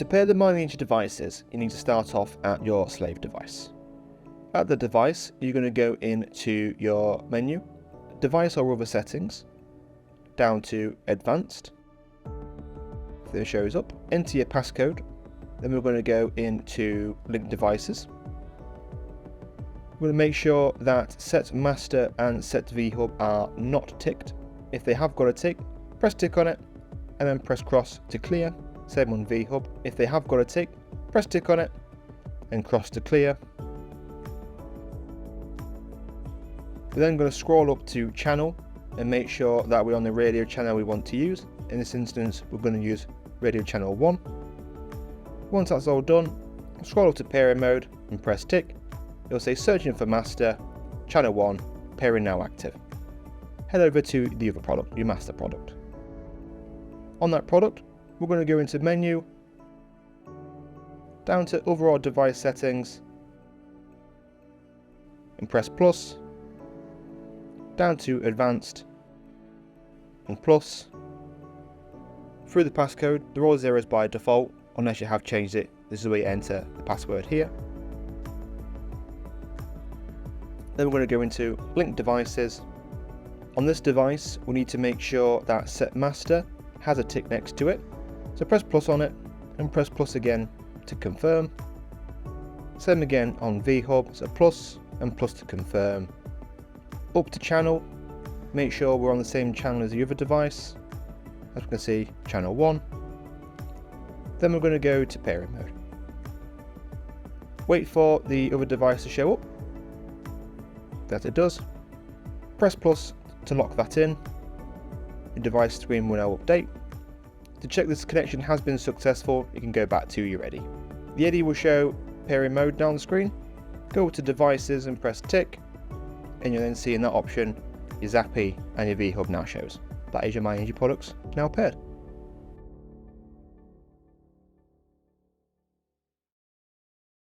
To pair the Myenergi devices, you need to start off at your slave device. At the device, you're going to go into your menu, device or other settings, down to advanced. If it shows up, enter your passcode. Then we're going to go into link devices. We're going to make sure that set master and set vhub are not ticked. If they have got a tick, press tick on it and then press cross to clear. Same on vhub. If they have got a tick, press tick on it and cross to clear. We're then going to scroll up to channel and make sure that we're on the radio channel we want to use. In this instance, we're going to use radio channel 1. Once that's all done, scroll up to pairing mode and press tick. It'll say searching for master, channel 1, pairing now active. Head over to the other product, your master product. On that product, we're going to go into menu, down to overall device settings, and press plus, down to advanced, and plus. Through the passcode, they're all zeros by default, unless you have changed it. This is where you enter the password here. Then we're going to go into link devices. On this device, we need to make sure that set master has a tick next to it. So press plus on it and press plus again to confirm. Same again on vhub, so plus and plus to confirm. Up to channel, make sure we're on the same channel as the other device. As we can see, channel 1. Then we're going to go to pairing mode. Wait for the other device to show up. That it does. Press plus to lock that in. The device screen will now update. To check this connection has been successful, you can go back to your eddi. The eddi will show pairing mode down the screen. Go to devices and press tick, and you'll then see in that option your zappi and your vhub now shows. That is your Myenergi products now paired.